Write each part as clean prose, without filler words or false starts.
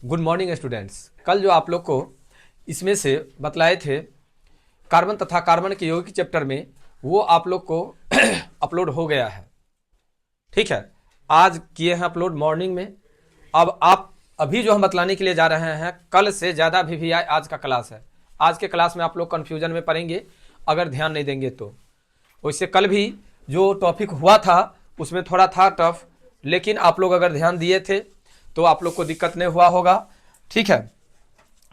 Good morning students. कल जो आप लोग को इसमें से बतलाए थे कार्बन तथा कार्बन के यौगिक चैप्टर में, वो आप लोग को अपलोड हो गया है। ठीक है, आज किए हैं अपलोड मॉर्निंग में। अब आप अभी जो हम बतलाने के लिए जा रहे हैं, कल से ज़्यादा भी आज का क्लास है। आज के क्लास में आप लोग कन्फ्यूजन में पड़ेंगे अगर ध्यान नहीं देंगे तो। वैसे कल भी जो टॉपिक हुआ था उसमें थोड़ा था टफ, लेकिन आप लोग अगर ध्यान दिए थे तो आप लोग को दिक्कत नहीं हुआ होगा। ठीक है,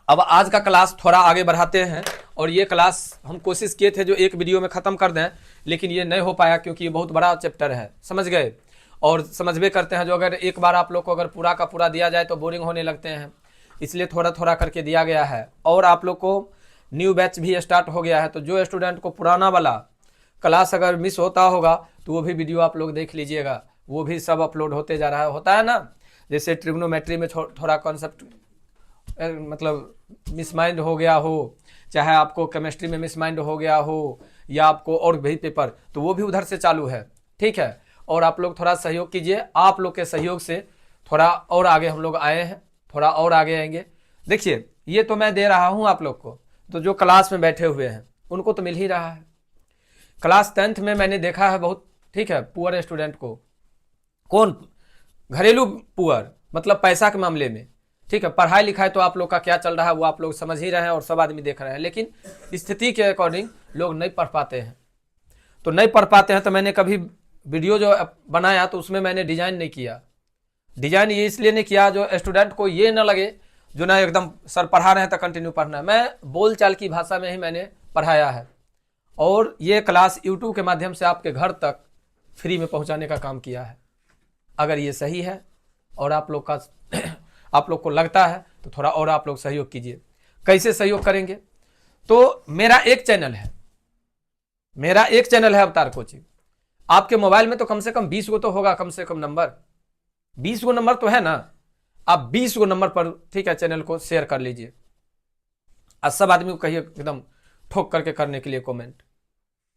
अब आज का क्लास थोड़ा आगे बढ़ाते हैं। और ये क्लास हम कोशिश किए थे जो एक वीडियो में ख़त्म कर दें, लेकिन ये नहीं हो पाया क्योंकि ये बहुत बड़ा चैप्टर है, समझ गए। और समझबे करते हैं जो अगर एक बार आप लोग को अगर पूरा का पूरा दिया जाए तो बोरिंग होने लगते हैं, इसलिए थोड़ा थोड़ा करके दिया गया है। और आप लोग को न्यू बैच भी स्टार्ट हो गया है, तो जो स्टूडेंट को पुराना वाला क्लास अगर मिस होता होगा तो वो भी वीडियो आप लोग देख लीजिएगा, वो भी सब अपलोड होते जा रहा है। होता है ना, जैसे ट्रिग्नोमेट्री में थोड़ा कॉन्सेप्ट मतलब मिसमाइंड हो गया हो, चाहे आपको केमिस्ट्री में मिसमाइंड हो गया हो, या आपको और भी पेपर, तो वो भी उधर से चालू है। ठीक है, और आप लोग थोड़ा सहयोग कीजिए, आप लोग के सहयोग से थोड़ा और आगे हम लोग आए हैं, थोड़ा और आगे आएंगे। देखिए, ये तो मैं दे रहा हूँ आप लोग को, तो जो क्लास में बैठे हुए हैं उनको तो मिल ही रहा है। क्लास 10th में मैंने देखा है बहुत, ठीक है, पुअर स्टूडेंट को, कौन घरेलू पुअर मतलब पैसा के मामले में, ठीक है, पढ़ाई लिखाई तो आप लोग का क्या चल रहा है वो आप लोग समझ ही रहे हैं और सब आदमी देख रहे हैं, लेकिन स्थिति के अकॉर्डिंग लोग नहीं पढ़ पाते हैं। तो नहीं पढ़ पाते हैं तो मैंने कभी वीडियो जो बनाया तो उसमें मैंने डिजाइन नहीं किया। डिजाइन ये इसलिए नहीं किया जो स्टूडेंट को ये ना लगे जो ना एकदम सर पढ़ा रहे हैं तो कंटिन्यू पढ़ना है। मैं बोल चाल की भाषा में ही मैंने पढ़ाया है, और ये क्लास यूट्यूब के माध्यम से आपके घर तक फ्री में पहुंचाने का काम किया है। अगर ये सही है और आप लोग का आप लोग को लगता है तो थोड़ा और आप लोग सहयोग कीजिए। कैसे सहयोग करेंगे? तो मेरा एक चैनल है अवतार कोचिंग। आपके मोबाइल में तो कम से कम 20 गो तो होगा, कम से कम नंबर 20 गो नंबर तो है ना। आप 20 गो नंबर पर, ठीक है, चैनल को शेयर कर लीजिए। आज सब आदमी को कहिए एकदम ठोक करके करने के लिए कमेंट।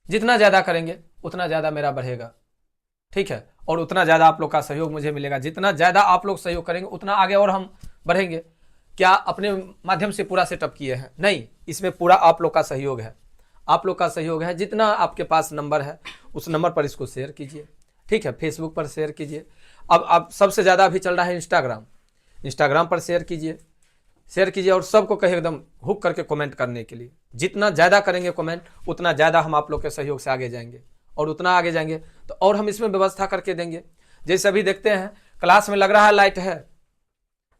जितना ज़्यादा करेंगे उतना ज़्यादा मेरा बढ़ेगा, ठीक है, और उतना ज़्यादा आप लोग का सहयोग मुझे मिलेगा। जितना ज़्यादा आप लोग सहयोग करेंगे उतना आगे और हम बढ़ेंगे। क्या अपने माध्यम से पूरा सेटअप किए हैं? नहीं, इसमें पूरा आप लोग का सहयोग है। आप लोग का सहयोग है। जितना आपके पास नंबर है उस नंबर पर इसको शेयर कीजिए, ठीक है, फेसबुक पर शेयर कीजिए। अब सबसे ज़्यादा अभी चल रहा है इंस्टाग्राम पर शेयर कीजिए और सबको कहे एकदम हुक करके कमेंट करने के लिए। जितना ज़्यादा करेंगे कमेंट उतना ज़्यादा हम आप लोग के सहयोग से आगे जाएंगे, और उतना आगे जाएंगे तो और हम इसमें व्यवस्था करके देंगे। जैसे अभी देखते हैं क्लास में लग रहा है लाइट है,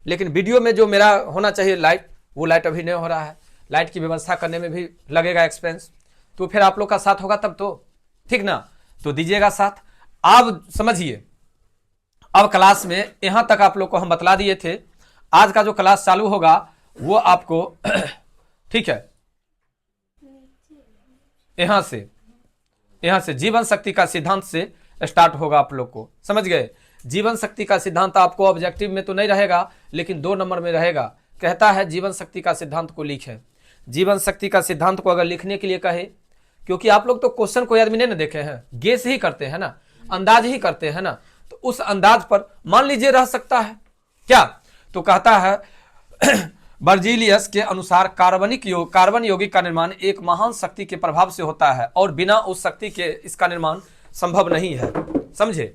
लेकिन वीडियो में जो मेरा होना चाहिए लाइट, वो लाइट अभी नहीं हो रहा है। लाइट की व्यवस्था करने में भी लगेगा एक्सपेंस, तो फिर आप लोग का साथ होगा तब तो, ठीक ना, तो दीजिएगा साथ। अब समझिए, अब क्लास में यहां तक आप लोग को हम बतला दिए थे। आज का जो क्लास चालू होगा वो आपको ठीक है, यहां से जीवन शक्ति का सिद्धांत से स्टार्ट होगा। आप लोग को समझ गए? जीवन शक्ति का सिद्धांत आपको ऑब्जेक्टिव में तो नहीं रहेगा, लेकिन 2 नंबर में रहेगा। कहता है जीवन शक्ति का सिद्धांत को लिखें। जीवन शक्ति का सिद्धांत को अगर लिखने के लिए कहे, क्योंकि आप लोग तो क्वेश्चन कोई आदमी नहीं ना देखे हैं, गेस ही करते हैं ना, अंदाज ही करते हैं ना, तो उस अंदाज पर मान लीजिए रह सकता है क्या। तो कहता है बर्जीलियस के अनुसार कार्बन यौगिक का निर्माण एक महान शक्ति के प्रभाव से होता है और बिना उस शक्ति के इसका निर्माण संभव नहीं है। समझे?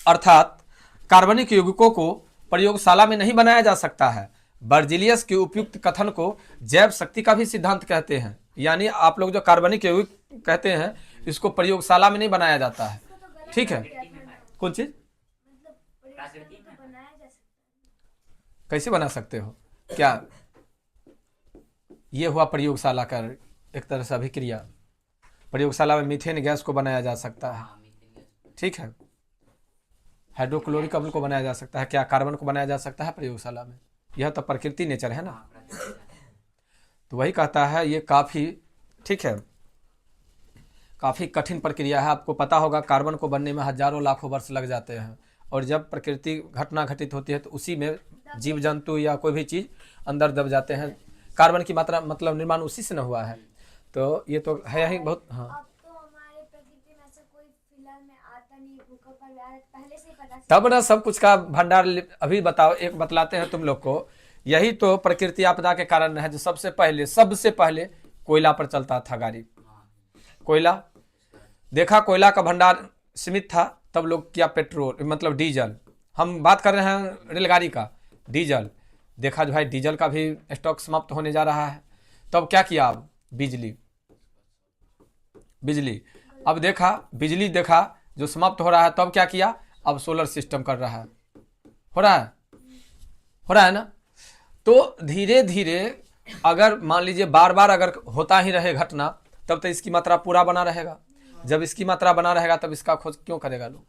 अर्थात कार्बनिक यौगिकों को प्रयोगशाला में नहीं बनाया जा सकता है। बर्जीलियस के उपयुक्त कथन को जैव शक्ति का भी सिद्धांत कहते हैं। यानी आप लोग जो कार्बनिक यौगिक कहते हैं इसको प्रयोगशाला में नहीं बनाया जाता है, ठीक है। कौन चीज कैसे बना सकते हो? क्या ये हुआ प्रयोगशाला का एक तरह से अभिक्रिया। प्रयोगशाला में मीथेन गैस को बनाया जा सकता है, ठीक है, हाइड्रोक्लोरिक अम्ल को बनाया जा सकता है, क्या कार्बन को बनाया जा सकता है प्रयोगशाला में? यह तो प्रकृति नेचर है ना। तो वही कहता है ये काफ़ी, ठीक है, काफ़ी कठिन प्रक्रिया है। आपको पता होगा कार्बन को बनने में हजारों लाखों वर्ष लग जाते हैं, और जब प्रकृति घटना घटित होती है तो उसी में जीव जंतु या कोई भी चीज़ अंदर दब जाते हैं। कार्बन की मात्रा मतलब निर्माण उसी से न हुआ है। तो ये तो है ही बहुत। हाँ, अब तो हमारे प्रकृति में ऐसा कोई फिलहाल में आता नहीं, भूकंप पहले से ही पता तब ना सब कुछ का भंडार। अभी बताओ, एक बतलाते हैं तुम लोग को, यही तो प्रकृति आपदा के कारण है जो सबसे पहले कोयला पर चलता था गाड़ी। कोयला देखा, कोयला का भंडार सीमित था, तब लोग किया पेट्रोल मतलब डीजल। हम बात कर रहे हैं रेलगाड़ी का, डीजल। देखा जो भाई डीजल का भी स्टॉक समाप्त होने जा रहा है, तब क्या किया? अब बिजली। अब देखा बिजली देखा जो समाप्त हो रहा है, तब क्या किया? अब सोलर सिस्टम कर रहा है। हो रहा है ना। तो धीरे धीरे अगर मान लीजिए बार बार अगर होता ही रहे घटना, तब तो इसकी मात्रा पूरा बना रहेगा। जब इसकी मात्रा बना रहेगा तब इसका खोज क्यों करेगा लोग,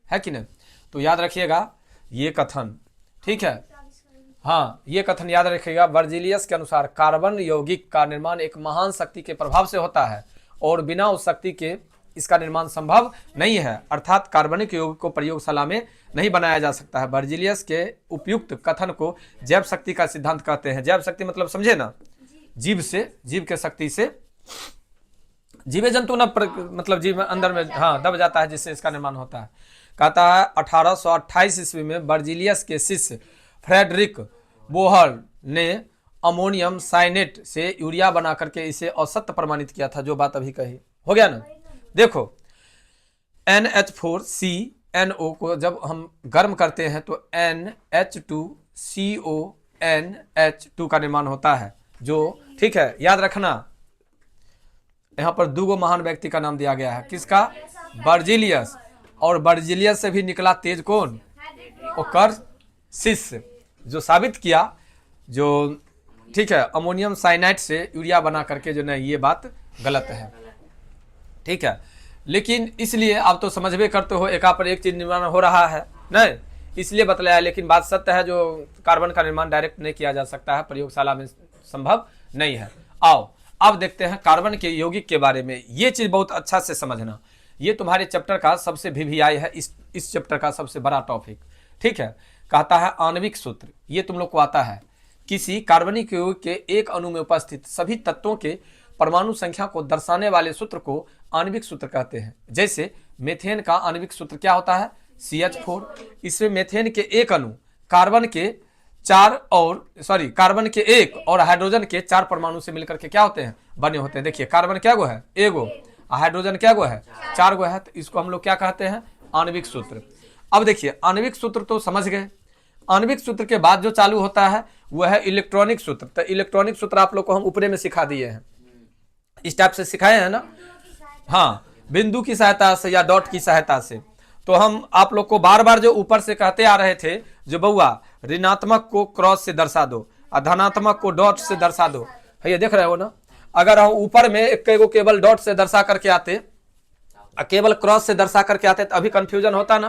है कि नहीं? तो याद रखिएगा ये कथन, ठीक है। हाँ, ये कथन याद रखिएगा। वर्जिलियस के अनुसार कार्बन यौगिक का निर्माण एक महान शक्ति के प्रभाव से होता है और बिना उस शक्ति के इसका निर्माण संभव नहीं है, अर्थात कार्बनिक यौगिक को प्रयोगशाला में नहीं बनाया जा सकता है। वर्जिलियस के उपयुक्त कथन को जैव शक्ति का सिद्धांत कहते हैं। जैव शक्ति मतलब समझे ना, जीव के शक्ति से जीवे जंतु न मतलब जीव अंदर में दब जाता है, जिससे इसका निर्माण होता है। कहता है 1828 ईस्वी में वर्जिलियस के शिष्य फ्रेडरिक बोहर ने अमोनियम साइनेट से यूरिया बना करके इसे असत्य प्रमाणित किया था। जो बात अभी कही, हो गया ना। देखो NH4CNO को जब हम गर्म करते हैं तो NH2CONH2 का निर्माण होता है, जो ठीक है। याद रखना, यहाँ पर दो महान व्यक्ति का नाम दिया गया है। किसका? वर्जिलियस। और वर्जिलियस से भी निकला तेज कौन? ओकर शिष्य, जो साबित किया जो ठीक है अमोनियम साइनाइड से यूरिया बना करके जो नहीं, ये बात गलत है, ठीक है। लेकिन इसलिए आप तो समझ भी करते हो, एक पर एक चीज निर्माण हो रहा है नहीं, इसलिए बतलाया। लेकिन बात सत्य है, जो कार्बन का निर्माण डायरेक्ट नहीं किया जा सकता है, प्रयोगशाला में संभव नहीं है। आओ अब देखते हैं कार्बन के यौगिक के बारे में। ये चीज बहुत अच्छा से समझना, ये तुम्हारे चैप्टर का सबसे VVI है, इस चैप्टर का सबसे बड़ा टॉपिक, ठीक है। कहता है आणविक सूत्र, ये तुम लोग को आता है। किसी कार्बनिक यौगिक के एक अणु में उपस्थित सभी तत्वों के परमाणु संख्या को दर्शाने वाले सूत्र को आणविक सूत्र कहते हैं। जैसे मेथेन का आणविक सूत्र क्या होता है? CH4। इसमें मेथेन के एक अणु कार्बन के एक और हाइड्रोजन के 4 परमाणु से मिलकर के क्या होते हैं? बने होते हैं। देखिए कार्बन क्या गो है? एगो। हाइड्रोजन क्या गो है? 4 गो है। तो इसको हम लोग क्या कहते हैं? आणविक सूत्र। अब देखिए आणविक सूत्र तो समझ गए। आणविक सूत्र के बाद जो चालू होता है वह है इलेक्ट्रॉनिक सूत्र। तो इलेक्ट्रॉनिक सूत्र आप लोग को हम ऊपरे में सिखा दिए हैं, इस टाइप से सिखाए हैं ना। हाँ, बिंदु की सहायता से या डॉट की सहायता से। तो हम आप लोग को बार बार जो ऊपर से कहते आ रहे थे, जो बउआ ऋणात्मक को क्रॉस से दर्शा दो और धनात्मक को डॉट से दर्शा दो, ये देख रहे हो ना। अगर हम ऊपर में एक को केवल डॉट से दर्शा करके आते, केवल क्रॉस से दर्शा करके आते, तो अभी कंफ्यूजन होता ना।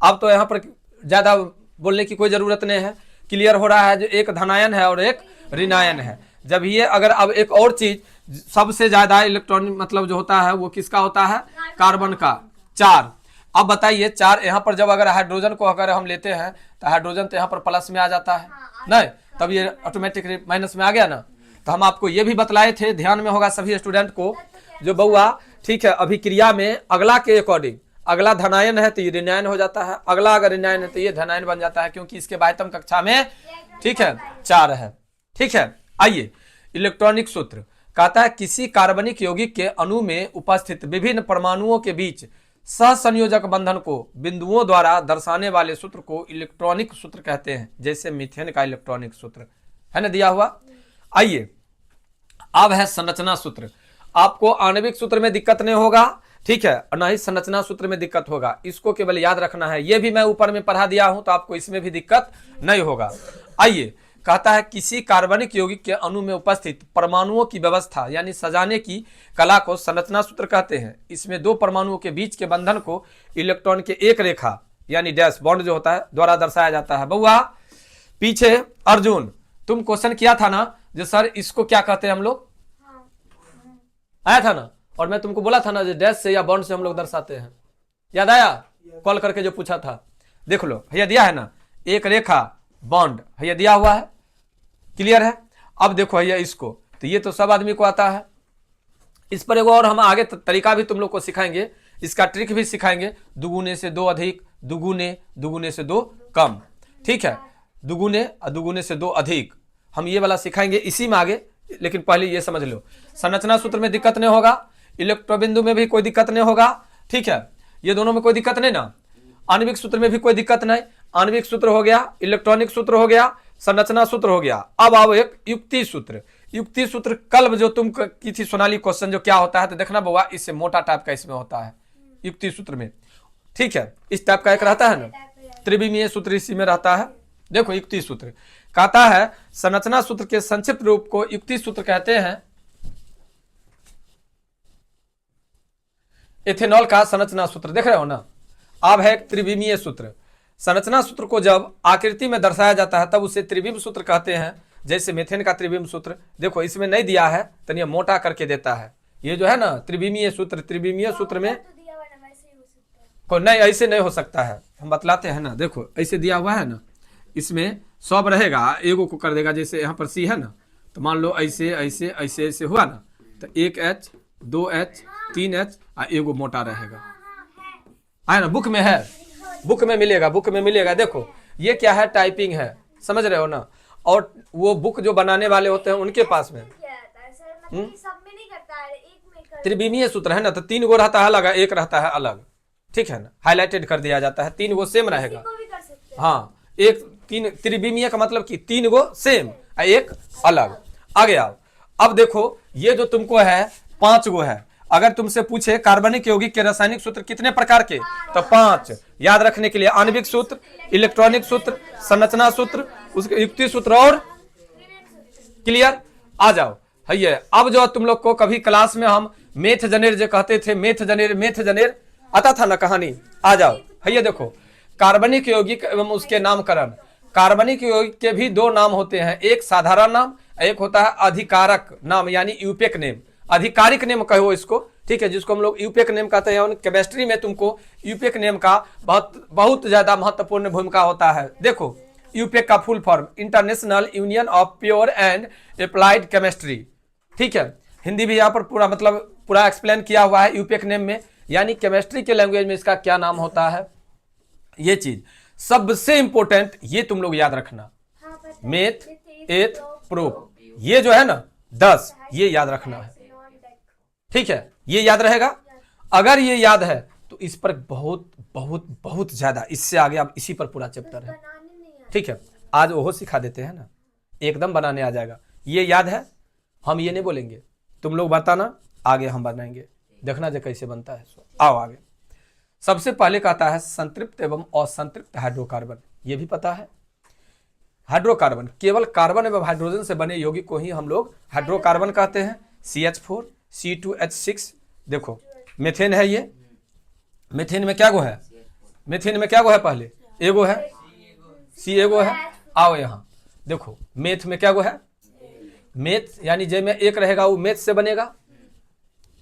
अब तो यहाँ पर ज्यादा बोलने की कोई जरूरत नहीं है, क्लियर हो रहा है। जो एक धनायन है और एक ऋणायन है। जब ये अगर अब एक और चीज, सबसे ज्यादा इलेक्ट्रॉनिक मतलब जो होता है वो किसका होता है? कार्बन का, 4। अब बताइए 4 यहाँ पर जब अगर हाइड्रोजन को अगर हम लेते हैं तो हाइड्रोजन तो यहाँ पर प्लस में आ जाता है नहीं, तब ये ऑटोमेटिक माइनस में आ गया ना। तो हम आपको ये भी बतलाए थे, ध्यान में होगा सभी स्टूडेंट को, जो बउआ ठीक है अभिक्रिया में अगला के अकॉर्डिंग, अगला धनायन है तो ये ऋणायन हो जाता है, अगला अगर ऋणायन है तो ये धनायन बन जाता है, क्योंकि इसके बाह्यतम कक्षा में ठीक है 4 है, ठीक है। आइए इलेक्ट्रॉनिक सूत्र कहता है किसी कार्बनिक यौगिक के अणु में उपस्थित विभिन्न परमाणुओं के बीच सहसंयोजक बंधन को बिंदुओं द्वारा दर्शाने वाले सूत्र को इलेक्ट्रॉनिक सूत्र कहते हैं। जैसे मीथेन का इलेक्ट्रॉनिक सूत्र है ना दिया हुआ। आइए अब है संरचना सूत्र। आपको आणविक सूत्र में दिक्कत नहीं होगा, ठीक है, और ना ही संरचना सूत्र में दिक्कत होगा, इसको केवल याद रखना है। ये भी मैं ऊपर में पढ़ा दिया हूं, तो आपको इसमें भी दिक्कत नहीं होगा। आइए कहता है किसी कार्बनिक यौगिक के अणु में उपस्थित परमाणुओं की व्यवस्था यानी सजाने की कला को संरचना सूत्र कहते हैं। इसमें 2 परमाणुओं के बीच के बंधन को इलेक्ट्रॉन के एक रेखा यानी डैश बॉन्ड जो होता है द्वारा दर्शाया जाता है। बउआ पीछे अर्जुन तुम क्वेश्चन किया था ना, जो सर इसको क्या कहते हैं हम लोग, आया था ना, और मैं तुमको बोला था ना जो डैश से या बॉन्ड से हम लोग दर्शाते हैं, याद आया? कॉल करके जो पूछा था, देख लो भैया दिया है ना, एक रेखा बॉन्ड भैया दिया हुआ है, क्लियर है। अब देखो भैया इसको, तो ये तो सब आदमी को आता है। इस पर एक और हम आगे तरीका भी तुम लोग को सिखाएंगे, इसका ट्रिक भी सिखाएंगे, दुगुने से दो अधिक, दुगुने, दुगुने से दो कम, ठीक है, दुगुने और दुगुने से दो अधिक, हम ये वाला सिखाएंगे इसी में आगे। लेकिन पहले ये समझ लो, संरचना सूत्र में दिक्कत नहीं होगा, इलेक्ट्रोबिंदु में भी कोई दिक्कत नहीं होगा, ठीक है, ये दोनों में कोई दिक्कत नहीं ना, आणविक सूत्र में भी कोई दिक्कत नहीं, आणविक सूत्र हो गया, इलेक्ट्रॉनिक सूत्र हो गया, संरचना सूत्र हो गया। अब आओ एक युक्ति सूत्र। युक्ति सूत्र कल जो तुम की थी सोनाली क्वेश्चन जो क्या होता है, तो देखना बउआ इससे मोटा टाइप का इसमें होता है युक्ति सूत्र में, ठीक है, इस टाइप का एक रहता है ना, त्रिविमीय सूत्र इसी में रहता है। देखो युक्ति सूत्र कहता है संरचना सूत्र के संक्षिप्त रूप को युक्ति सूत्र कहते हैं। इथेनॉल का संरचना सूत्र देख रहे हो ना, अब है त्रिविमीय सूत्र। संरचना सूत्र को जब आकृति में दर्शाया जाता है तब उसे त्रिविम सूत्र कहते हैं। जैसे मेथेन का त्रिविम सूत्र देखो इसमें नहीं दिया है, तो ये मोटा करके देता है, ये जो है ना त्रिविमीय सूत्र। त्रिविमीय सूत्र में को नहीं, ऐसे नहीं हो सकता है, हम बतलाते हैं ना। देखो ऐसे दिया हुआ है ना, इसमें सब रहेगा, एगो को कर देगा, जैसे यहाँ पर सी है ना, तो मान लो ऐसे ऐसे ऐसे ऐसे हुआ ना, तो 1H 2H 3H और एगो मोटा रहेगा, है ना, बुक में है, बुक में मिलेगा, बुक में मिलेगा। देखो ये क्या है, टाइपिंग है, समझ रहे हो ना, और वो बुक जो बनाने वाले होते हैं उनके पास में त्रिविमीय सूत्र है ना, तो 3 गो रहता है अलग, एक रहता है अलग, ठीक है ना, हाईलाइटेड कर दिया जाता है, 3 गो सेम रहेगा। हाँ, एक 3 त्रिविमीय का मतलब कि 3 गो सेम एक अलग। आगे आओ, अब देखो ये जो तुमको है 5 गो है। अगर तुमसे पूछे कार्बनिक यौगिक के रासायनिक सूत्र कितने प्रकार के, तो 5 याद रखने के लिए, आणविक सूत्र, इलेक्ट्रॉनिक सूत्र, संरचना सूत्र, उसके युक्ति सूत्र और क्लियर। आ जाओ है, अब जो तुम लोग को कभी क्लास में हम मेथ जनेर जो कहते थे, मेथ जनेर आता था ना कहानी, आ जाओ है, देखो कार्बनिक यौगिक एवं उसके नामकरण। कार्बनिक यौगिक के भी 2 नाम होते हैं, एक साधारण नाम, एक होता है अधिकारक नाम यानी यूपेक नेम, आधिकारिक नेम कहो इसको, ठीक है, जिसको हम लोग यूपेक नेम कहते हैं। केमिस्ट्री में तुमको यूपेक नेम का बहुत ज्यादा महत्वपूर्ण भूमिका होता है। देखो यूपेक का full form international union of pure and applied chemistry, ठीक है, हिंदी भी यहाँ पर पूरा मतलब पूरा एक्सप्लेन किया हुआ है यूपेक नेम में, यानी केमिस्ट्री के लैंग्वेज में इसका क्या नाम होता है। ये चीज सबसे इंपॉर्टेंट ये तुम लोग याद रखना, मेथ एथ प्रूफ, ये जो है ना 10 ये याद रखना है, ठीक है, ये याद रहेगा। अगर ये याद है तो इस पर बहुत बहुत बहुत ज्यादा, इससे आगे अब इसी पर पूरा चैप्टर है, ठीक है, आज वो सिखा देते हैं ना, एकदम बनाने आ जाएगा। ये याद है, हम ये नहीं बोलेंगे, तुम लोग बताना, आगे हम बनाएंगे, देखना जो कैसे बनता है। आओ आगे, सबसे पहले कहता है संतृप्त एवं असंतृप्त हाइड्रोकार्बन, ये भी पता है। हाइड्रोकार्बन केवल कार्बन एवं हाइड्रोजन से बने यौगिक को ही हम लोग हाइड्रोकार्बन कहते हैं। CH4 C2H6, देखो मेथेन है, ये मेथेन में क्या गो है, मेथेन में क्या गो है, पहले एगो है, C एगो है। आओ यहाँ देखो मेथ में क्या गो है, मेथ यानी जे में 1 रहेगा वो मेथ से बनेगा,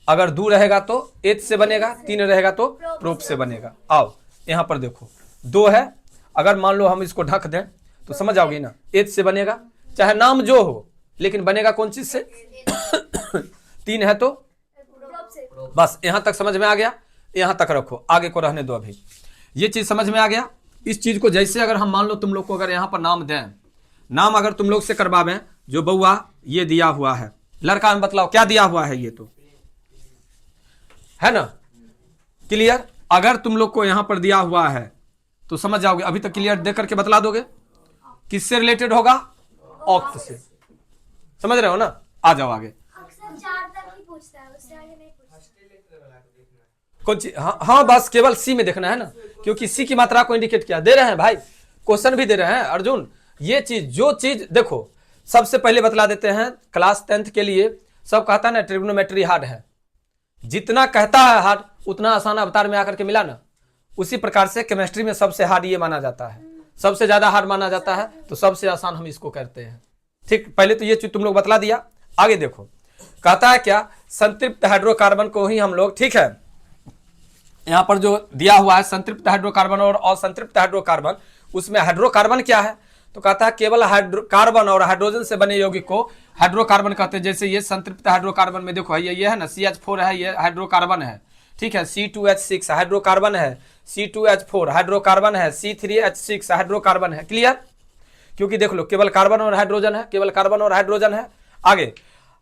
अगर 2 रहेगा तो एथ से बनेगा, 3 रहेगा तो प्रोप से बनेगा। आओ यहाँ पर देखो 2 है, अगर मान लो हम इसको ढक दें तो समझ आओगे ना, एथ से बनेगा, चाहे नाम जो हो, लेकिन बनेगा कौन चीज से 3 है तो बस, यहां तक समझ में आ गया, यहां तक रखो, आगे को रहने दो। अभी ये चीज समझ में आ गया। इस चीज को जैसे अगर हम मान लो तुम लोग को अगर यहां पर नाम दें, नाम अगर तुम लोग से करवावें, जो बउआ ये दिया हुआ है, लड़का में बतलाओ क्या दिया हुआ है, ये तो है ना, क्लियर। अगर तुम लोग को यहां पर दिया हुआ है तो समझ जाओगे, अभी तक क्लियर दे करके बतला दोगे, किससे रिलेटेड होगा, ऑक्ट से, समझ रहे हो ना। आ जाओ आगे, कौन सी, हाँ बस केवल सी में देखना है ना, क्योंकि सी की मात्रा को इंडिकेट किया दे रहे हैं भाई, क्वेश्चन भी दे रहे हैं अर्जुन। ये चीज जो चीज देखो सबसे पहले बतला देते हैं, क्लास 10th के लिए सब कहता है ना ट्रिग्नोमेट्री हार्ड है, जितना कहता है हार्ड उतना आसान अवतार में आकर के मिला ना, उसी प्रकार से केमिस्ट्री में सबसे हार्ड ये माना जाता है, सबसे ज्यादा हार्ड माना जाता है, तो सबसे आसान हम इसको करते हैं। ठीक, पहले तो ये चीज तुम लोग बतला दिया। आगे देखो कहता है क्या, संतृप्त हाइड्रोकार्बन को ही हम लोग, ठीक है, यहां पर जो दिया हुआ है संतृप्त हाइड्रोकार्बन और असंतृप्त हाइड्रोकार्बन, उसमें हाइड्रोकार्बन क्या है, तो कहता है केवल कार्बन और हाइड्रोजन से बने यौगिक को हाइड्रोकार्बन कहते हैं। जैसे ये संतृप्त हाइड्रोकार्बन में देखो ये है ना CH4 है, ये हाइड्रोकार्बन है, ठीक है, C2H6 हाइड्रोकार्बन है, C2H4 हाइड्रोकार्बन है, C3H6 हाइड्रोकार्बन है। क्लियर? क्योंकि देख लो केवल कार्बन और हाइड्रोजन है, केवल कार्बन और हाइड्रोजन है। आगे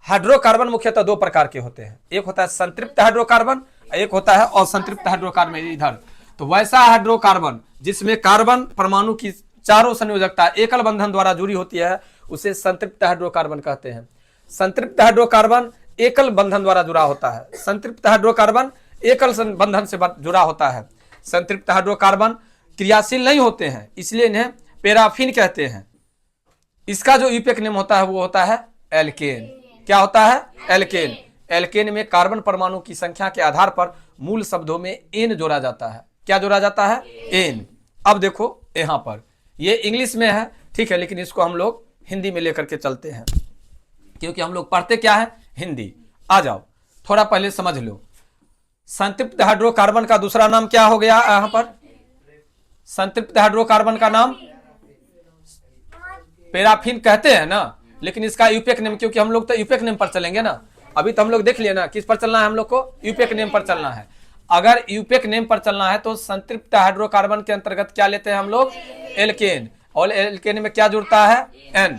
हाइड्रोकार्बन मुख्यतः दो प्रकार के होते हैं, एक होता है संतृप्त हाइड्रोकार्बन, एक होता है असंतृप्त हाइड्रोकार्बन। इधर तो वैसा हाइड्रोकार्बन जिसमें कार्बन परमाणु की चारों संयोजकता एकल बंधन द्वारा जुड़ी होती है उसे संतृप्त हाइड्रोकार्बन कहते हैं। संतृप्त हाइड्रोकार्बन एकल बंधन द्वारा जुड़ा होता है, संतृप्त हाइड्रोकार्बन एकल बंधन से जुड़ा होता है। संतृप्त हाइड्रोकार्बन क्रियाशील नहीं होते हैं, इसलिए इन्हें पैराफिन कहते हैं। इसका जो यूपेक नेम होता है वो होता है एल्केन। क्या होता है? एल्केन। एल्केन में कार्बन परमाणु की संख्या के आधार पर मूल शब्दों में एन जोड़ा जाता है। क्या जोड़ा जाता है? एन। अब देखो यहां पर ये इंग्लिश में है, ठीक है, लेकिन इसको हम लोग हिंदी में लेकर के चलते हैं क्योंकि हम लोग पढ़ते क्या है? हिंदी। आ जाओ थोड़ा पहले समझ लो, संतृप्त हाइड्रोकार्बन का दूसरा नाम क्या हो गया? यहां पर संतृप्त हाइड्रोकार्बन का नाम पैराफिन कहते हैं ना, लेकिन इसका यूपेक नेम, क्योंकि हम लोग तो यूपेक नेम पर चलेंगे ना। अभी तो हम लोग देख लिए ना किस पर चलना है, हम लोग को यूपेक नेम पर चलना है। अगर यूपेक नेम पर चलना है तो संतृप्त हाइड्रोकार्बन के अंतर्गत क्या लेते हैं हम लोग? एल्केन। और एल्केन में क्या जुड़ता है? एन।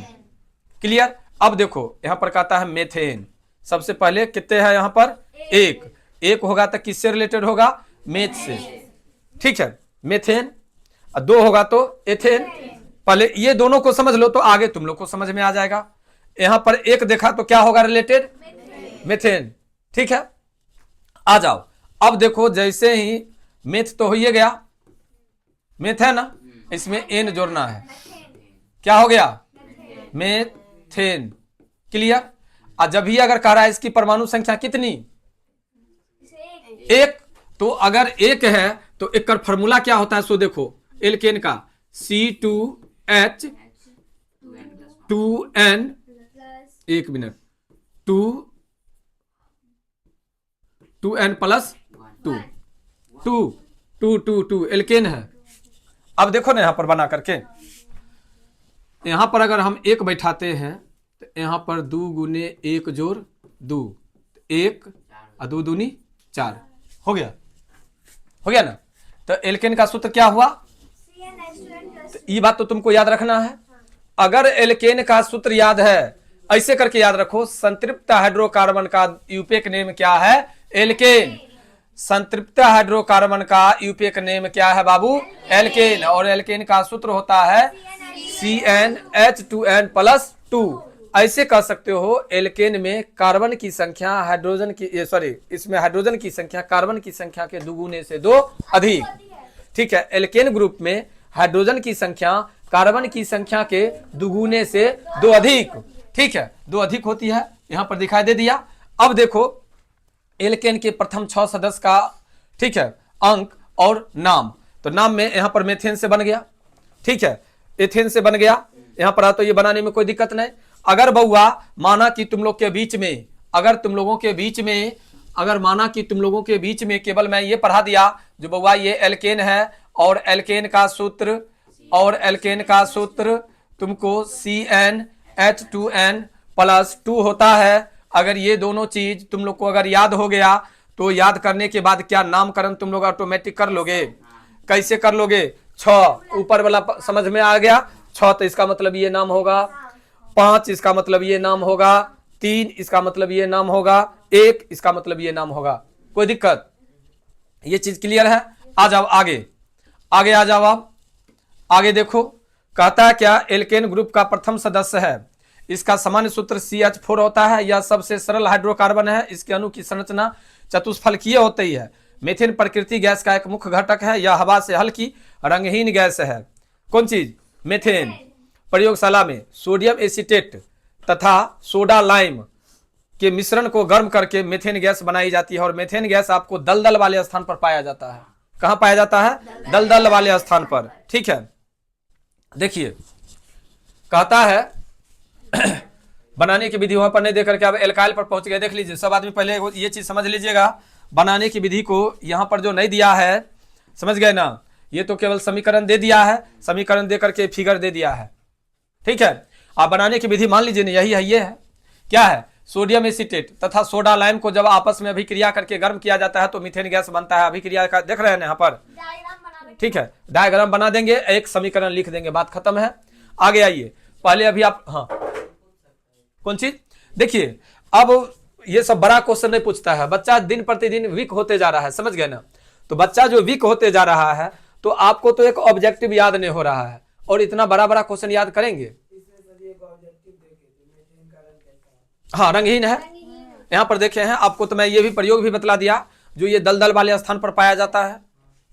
क्लियर? अब देखो यहां पर कहता है मेथेन। सबसे पहले कितने हैं यहां पर? एक होगा तो किससे रिलेटेड होगा? मेथ से। ठीक है, मेथेन। और दो होगा तो एथेन। पहले ये दोनों को समझ लो तो आगे तुम लोग को समझ में आ जाएगा। यहां पर एक देखा तो क्या होगा रिलेटेड? मेथेन। ठीक है, आ जाओ। अब देखो जैसे ही मेथ तो हो ही गया, मेथ है ना, इसमें एन जोड़ना है। क्या हो गया? मेथेन। क्लियर? और जब भी अगर कह रहा है इसकी परमाणु संख्या कितनी? एक। तो अगर एक है तो एक का फॉर्मूला क्या होता है सो देखो, एल्केन का C2H 2N, एक मिनट, 2N प्लस 2 एल्केन है। अब देखो ना यहां पर बना करके, यहां पर अगर हम एक बैठाते हैं तो यहां पर 2 गुने 1 जोड़ 2, 1 और 2 दूनी 4 हो गया ना। तो एल्केन का सूत्र क्या हुआ? तो ये बात तो तुमको याद रखना है। अगर एल्केन का सूत्र याद है, ऐसे करके याद रखो, संतृप्त हाइड्रोकार्बन का यूपेक नेम क्या है? एल्केन। संतृप्त हाइड्रोकार्बन का यूपेक नेम क्या है बाबू? एल्केन। और एल्केन का सूत्र होता है CnH2n प्लस 2। ऐसे कह सकते हो एल्केन में कार्बन की संख्या हाइड्रोजन की, इसमें हाइड्रोजन की संख्या कार्बन की संख्या के दुगुने से 2 अधिक। ठीक है, एल्केन ग्रुप में हाइड्रोजन की संख्या कार्बन की संख्या के दुगुने से 2 अधिक। ठीक है, 2 अधिक होती है, यहां पर दिखाई दे दिया। अब देखो एल्केन के प्रथम 6 सदस्य का, ठीक है, अंक और नाम। तो नाम में यहां पर मेथेन से बन गया, ठीक है, एथेन से बन गया। यहां पर तो ये बनाने में कोई दिक्कत नहीं। अगर बउआ माना कि तुम लोग के बीच में, अगर तुम लोगों के बीच में, अगर माना कि तुम लोगों के बीच में केवल मैं ये पढ़ा दिया जो बउआ ये एल्केन है और एल्केन का सूत्र, और एल्केन का सूत्र तुमको CnH2n प्लस 2 होता है। अगर ये दोनों चीज तुम लोग को अगर याद हो गया तो याद करने के बाद क्या नामकरण तुम लोग ऑटोमेटिक कर लोगे। कैसे कर लोगे? 6 ऊपर वाला समझ में आ गया। 6 तो इसका मतलब ये नाम होगा, 5 इसका मतलब ये नाम होगा, 3 इसका मतलब ये नाम होगा, 1 इसका मतलब ये नाम होगा। कोई दिक्कत? ये चीज क्लियर है? आ जाओ आगे आ जाओ। आप आगे देखो, कहता है क्या? एल्केन ग्रुप का प्रथम सदस्य है, इसका सामान्य सूत्र CH4 होता है। यह सबसे सरल हाइड्रोकार्बन है, इसके अणु की संरचना चतुष्फलकीय होती है। मेथेन प्रकृति गैस का एक मुख्य घटक है, यह हवा से हल्की रंगहीन गैस है। कौन चीज? मेथेन। प्रयोगशाला में सोडियम एसीटेट तथा सोडा लाइम के मिश्रण को गर्म करके मेथेन गैस बनाई जाती है और मेथेन गैस आपको दलदल वाले स्थान पर पाया जाता है। कहां पाया जाता है? दलदल वाले स्थान पर। ठीक है, देखिए कहता है बनाने की विधि वहां पर नहीं देख करके अब एल्काइल पर पहुंच गए। देख लीजिए सब आदमी, पहले ये चीज समझ लीजिएगा, बनाने की विधि को यहां पर जो नहीं दिया है, समझ गए ना, ये तो केवल समीकरण दे दिया है, समीकरण दे करके फिगर दे दिया है। ठीक है, आप बनाने की विधि मान लीजिए ना, यही है, ये है क्या है? सोडियम एसीटेट तथा सोडा लाइम को जब आपस में अभिक्रिया करके गर्म किया जाता है तो मीथेन गैस बनता है। अभिक्रिया का देख रहे हैं यहाँ पर, ठीक है, डायग्राम बना देंगे, एक समीकरण लिख देंगे, बात खत्म है। आगे आइए, पहले अभी आप, हाँ कौन चीज देखिए, अब ये सब बड़ा क्वेश्चन नहीं पूछता है, बच्चा दिन प्रतिदिन वीक होते जा रहा है, समझ गए ना। तो बच्चा जो वीक होते जा रहा है तो आपको तो एक ऑब्जेक्टिव याद नहीं हो रहा है और इतना बड़ा बड़ा क्वेश्चन याद करेंगे। हाँ रंगहीन है, यहाँ पर देखे हैं आपको, तो मैं ये भी प्रयोग भी बतला दिया, जो ये दलदल वाले स्थान पर पाया जाता है,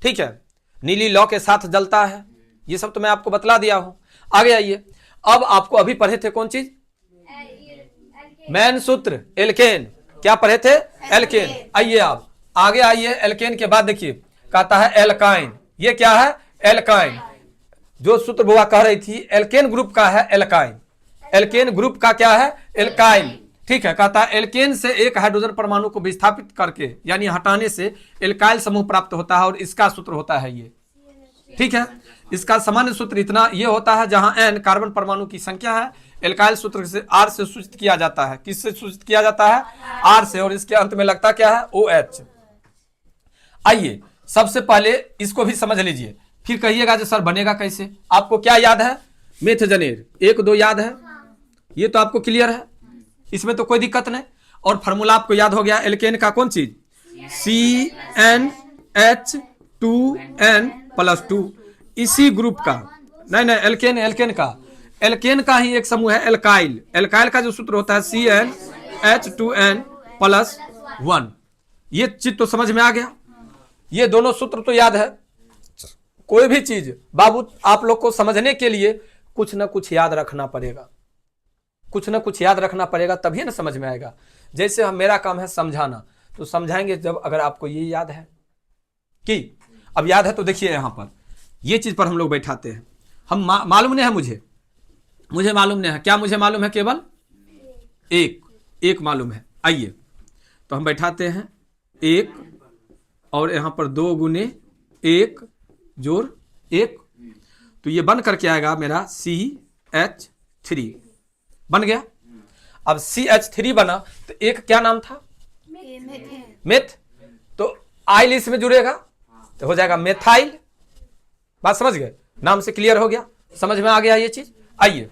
ठीक है, नीली लौ के साथ जलता है, ये सब तो मैं आपको बतला दिया हूं। आगे आइए, अब आपको अभी पढ़े थे कौन चीज, मैन सूत्र एल्केन, क्या पढ़े थे, एल्केन। आइए आप आगे आइए, एल्केन के बाद देखिए कहता है एल्काइन, ये क्या है, एल्काइन। जो सूत्र बुआ कह रही थी एल्केन ग्रुप का है एल्काइन, एल्केन ग्रुप का क्या है, एल्काइन, ठीक है। कहता है एल्केन से एक हाइड्रोजन परमाणु को विस्थापित करके यानी हटाने से एल्काइल समूह प्राप्त होता है और इसका सूत्र होता है ये, ठीक है। इसका सामान्य सूत्र इतना ये होता है, जहां n कार्बन परमाणु की संख्या है, एल्काइल सूत्र से R से सूचित किया जाता है, किससे सूचित किया जाता है, R से, और इसके अंत में लगता क्या है, OH। आइए सबसे पहले इसको भी समझ लीजिए, फिर कहिएगा जो सर बनेगा कैसे। आपको क्या याद है, मेथजनेर 1 2 याद है, ये तो आपको क्लियर है, इसमें तो कोई दिक्कत नहीं। और फार्मूला आपको याद हो गया एल्केन का, कौन चीज, CnH2n+2, इसी ग्रुप का, नहीं एल्केन का ही एक समूह है एल्काइल, एल्काइल का जो सूत्र होता है CnH2n+1। ये चीज तो समझ में आ गया, ये दोनों सूत्र तो याद है। कोई भी चीज बाबू आप लोग को समझने के लिए कुछ ना कुछ याद रखना पड़ेगा, कुछ ना कुछ याद रखना पड़ेगा, तभी ना समझ में आएगा। जैसे हम, मेरा काम है समझाना, तो समझाएंगे जब अगर आपको ये याद है कि अब याद है, तो देखिए यहां पर ये चीज पर हम लोग बैठाते हैं, हम मालूम नहीं है, मुझे मालूम नहीं है, क्या मुझे मालूम है, केवल एक मालूम है। आइए तो हम बैठाते हैं 1 और यहां पर 2 × 1 जोड़ 1, तो ये बन करके आएगा मेरा CH3 बन गया। अब CH3 बना तो एक क्या नाम था, मेथ, तो आइल इसमें जुड़ेगा तो हो जाएगा मेथाइल। बात समझ गए, नाम से क्लियर हो गया, समझ में आ गया ये चीज। आइए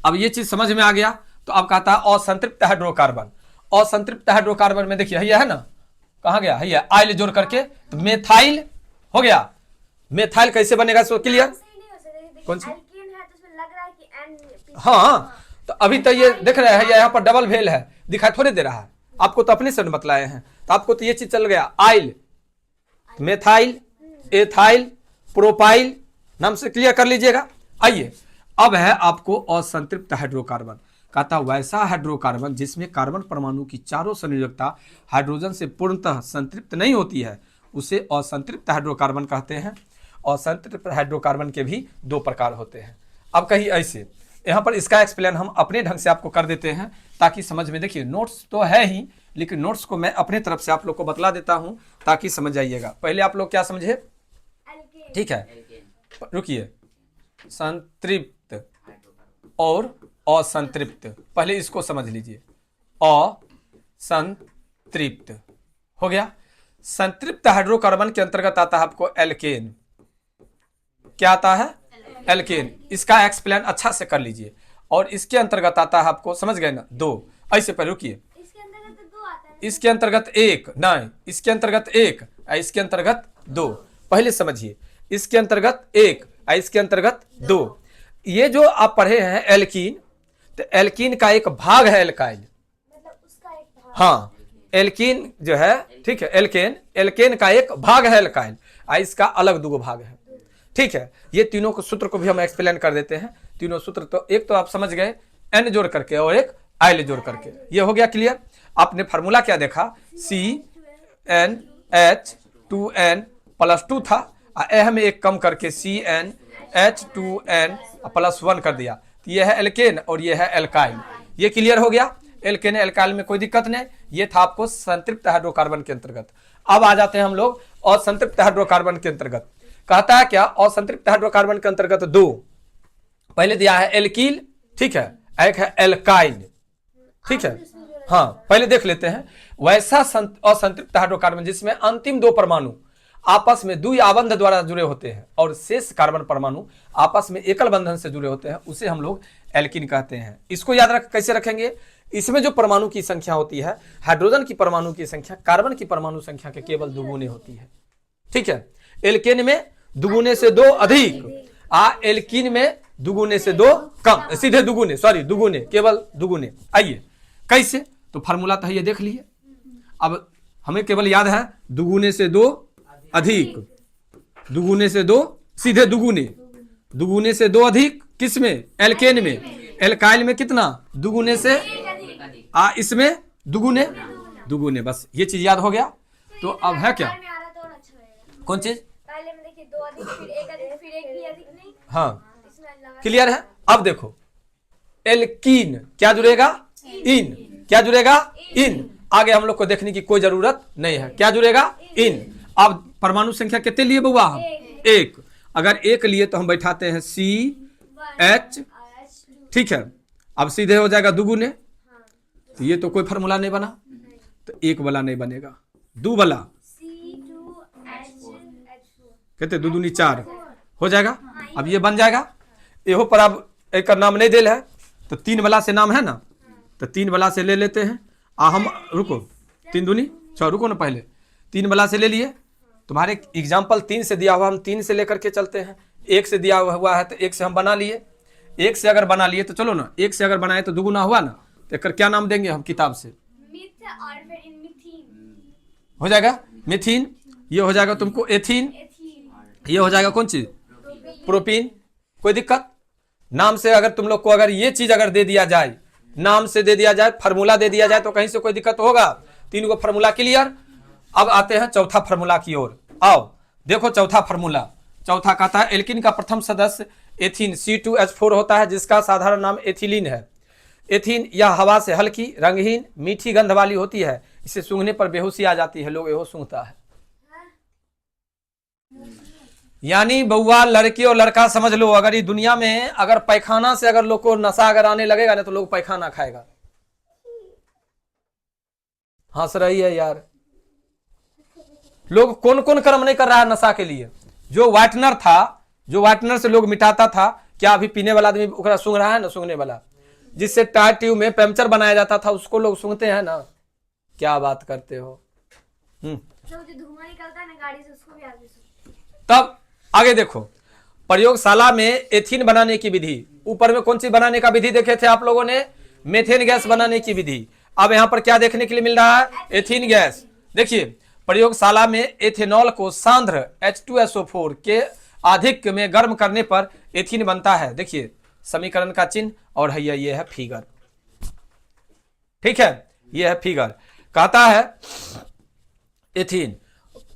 अब ये चीज समझ में आ गया, तो अब कहता है असंतृप्त हाइड्रोकार्बन, असंतृप्त हाइड्रोकार्बन में देखिए है ना, कहा गया है, आइल जोड़ करके तो मेथाइल हो गया। मेथाइल कैसे बनेगा, सो क्लियर, कौन सी, हाँ, तो अभी तो ये देख रहे हैं, यहाँ पर डबल भेल है, दिखाई थोड़ी दे रहा है आपको, तो अपने से बतलाए हैं, तो आपको तो ये चीज चल गया, आइल, मेथाइल, एथाइल, प्रोपाइल, नाम से क्लियर कर लीजिएगा। आइए अब है आपको असंतृप्त हाइड्रोकार्बन, कहता वैसा हाइड्रोकार्बन जिसमें कार्बन परमाणु की चारों संयोजकता हाइड्रोजन से पूर्णतः संतृप्त नहीं होती है, उसे असंतृप्त हाइड्रोकार्बन कहते हैं। असंतृप्त हाइड्रोकार्बन के भी 2 प्रकार होते हैं। अब कहीं ऐसे, यहाँ पर इसका एक्सप्लेन हम अपने ढंग से आपको कर देते हैं ताकि समझ में, देखिए नोट्स तो है ही, लेकिन नोट्स को मैं अपने तरफ से आप लोग को बतला देता हूं ताकि समझ जाइएगा। पहले आप लोग क्या समझे, ठीक है, रुकिए, संतृप्त और असंतृप्त, पहले इसको समझ लीजिए, असंतृप्त हो गया। संतृप्त हाइड्रोकार्बन के अंतर्गत आता है आपको एल्केन, क्या आता है, एल्केन, इसका एक्सप्लेन अच्छा से कर लीजिए। और इसके अंतर्गत आता है आपको, समझ गए ना, 2, ऐसे पर रुकिए, इसके अंतर्गत 1 नहीं, इसके अंतर्गत 1, इसके अंतर्गत 2, पहले समझिए, इसके अंतर्गत 1, इसके अंतर्गत 2। ये जो आप पढ़े हैं एल्कीन, तो एल्कीन का एक भाग है एल्काइल, हाँ, एल्कीन जो है, ठीक है, एल्केन का एक भाग है एल्काइल, इसका अलग 2 भाग है, ठीक है। ये तीनों को सूत्र को भी हम एक्सप्लेन कर देते हैं। तीनों सूत्र तो एक तो आप समझ गए, N जोड़ करके और एक आइल जोड़ करके, ये हो गया क्लियर। आपने फार्मूला क्या देखा, CnH2n+2 था, में एक कम करके CnH2n+1 कर दिया, तो ये है एल्केन और ये है एल्काइल, ये क्लियर हो गया। एल्केन एल्काइल में कोई दिक्कत नहीं, ये था आपको संतृप्त हाइड्रोकार्बन के अंतर्गत। अब आ जाते हैं हम लोग असंतृप्त हाइड्रोकार्बन के अंतर्गत। कहता है क्या, असंतृप्त हाइड्रोकार्बन के अंतर्गत 2, पहले दिया है एल्कील, ठीक है, एक है एल्काइल, ठीक है, हाँ पहले देख लेते हैं। वैसा असंतृप्त हाइड्रोकार्बन जिसमें अंतिम दो परमाणु आपस में द्वि आबंध द्वारा जुड़े होते हैं और शेष कार्बन परमाणु आपस में एकल बंधन से जुड़े होते हैं, उसे हम लोग एल्कीन कहते हैं। इसको याद कैसे रखेंगे? इसमें जो परमाणु की संख्या होती है, हाइड्रोजन की परमाणु की संख्या कार्बन की परमाणु संख्या के केवल दुगुने होती है। ठीक है, एल्केन में दुगुने से 2 अधिक, एल्कीन में दुगुने से 2 कम, सीधे दुगुने, सॉरी दुगुने, केवल दुगुने। आइए कैसे, तो फार्मूला तो ये देख लिए। अब हमें केवल याद है दुगुने से 2 अधिक, दुगुने से 2 सीधे दुगुने, दुगुने से 2 अधिक किसमें? एल्केन में। एल्काइल में कितना? दुगुने से इसमें दुगुने, दुगुने। बस ये चीज याद हो गया। तो अब है क्या, कौन चीज? पहले में देखिए 2 अधिक फिर 1 अधिक फिर 1 भी अधिक नहीं। हाँ क्लियर है। अब देखो एल्कीन क्या जुड़ेगा? इन। क्या जुड़ेगा? इन। आगे हम लोग को देखने की कोई जरूरत नहीं है, क्या जुड़ेगा? इन। अब परमाणु संख्या कितने लिए बुआ हम? 1। अगर 1 लिए तो हम बैठाते हैं CH, ठीक है। अब सीधे हो जाएगा दुगुने, तो ये तो कोई फार्मूला नहीं बना, तो 1 वाला नहीं बनेगा, 2 वाला कहते 2 दूनी 4 हो जाएगा। अब ये बन जाएगा, यहो पर अब एक नाम नहीं दिल है, तो 3 वाला से नाम है ना, तो 3 वाला से ले लेते हैं। हम रुको, 3 दूनी 6, रुको ना, पहले 3 वाला से ले लिए। तुम्हारे एग्जाम्पल 3 से दिया हुआ, हम 3 से लेकर के चलते हैं। 1 से दिया हुआ है तो 1 से हम बना लिए। 1 से अगर बना लिए तो चलो ना, 1 से अगर बनाए तो दुगुना हुआ ना, तो एक क्या नाम देंगे हम किताब से? हो जाएगा मिथीन, ये हो जाएगा तुमको एथीन, ये हो जाएगा कौन चीज? प्रोपीन। कोई दिक्कत? नाम से अगर तुम लोग को अगर ये चीज अगर दे दिया जाए, नाम से दे दिया जाए, फार्मूला दे दिया जाए, तो कहीं से कोई दिक्कत होगा? 3 को फार्मूला क्लियर। अब आते हैं चौथा फार्मूला की ओर। आओ देखो चौथा फार्मूला। चौथा कहता है एल्कीन का प्रथम सदस्य एथीन C2H4 होता है, जिसका साधारण नाम एथिलीन है। एथीन यह हवा से हल्की, रंगहीन, मीठी गंध वाली होती है। इसे सूंघने पर बेहोशी आ जाती है, लोग यहो सूंघता है। यानी बउआ लड़की और लड़का समझ लो, अगर ये दुनिया में अगर पैखाना से अगर लोग को नशा अगर आने लगेगा ना, तो लोग पैखाना खाएगा। हंस रही है यार। लोग कौन कौन कर्म नहीं कर रहा है नशा के लिए? जो व्हाइटनर था, जो व्हाइटनर से लोग मिटाता था, क्या अभी पीने वाला आदमी ओकरा सूंघ रहा है ना? सूंघने वाला जिससे टायर ट्यूब में पंचर बनाया जाता था, उसको लोग सूंघते हैं ना। क्या बात करते हो? जो धुआं निकलता है ना गाड़ी से, उसको भी आदमी तब आगे देखो, प्रयोगशाला में एथीन बनाने की विधि। ऊपर में कौन सी बनाने का विधि देखे थे आप लोगों ने? मेथेन गैस बनाने की विधि। अब यहां पर क्या देखने के लिए मिल रहा है? Ethene gas. देखिए प्रयोगशाला में एथेनॉल को सांद्र H2SO4 के आधिक्य में गर्म करने पर एथीन बनता है। देखिए समीकरण का चिन्ह, और है ये है फिगर। ठीक है, ये है फिगर। कहता है एथीन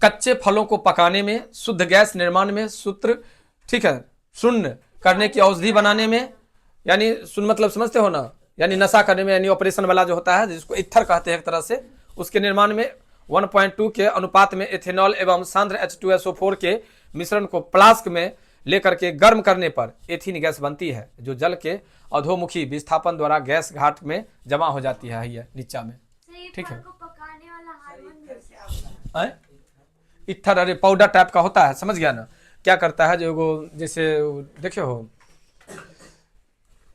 कच्चे फलों को पकाने में, शुद्ध गैस निर्माण में, सूत्र ठीक है शून्य करने की औषधि बनाने में, यानी शून्य मतलब समझते हो ना, यानी नशा करने में, यानी ऑपरेशन वाला जो होता है जिसको इथर कहते हैं एक तरह से, उसके निर्माण में 1.2 के अनुपात में एथेनॉल एवं सांद्र H2SO4 के मिश्रण को फ्लास्क में लेकर के गर्म करने पर एथीन गैस बनती है, जो जल के अधोमुखी विस्थापन द्वारा गैस घाट में जमा हो जाती है ये नीचा में। ठीक है, इथर अरे पाउडर टाइप का होता है, समझ गया ना? क्या करता है जो जैसे देखे हो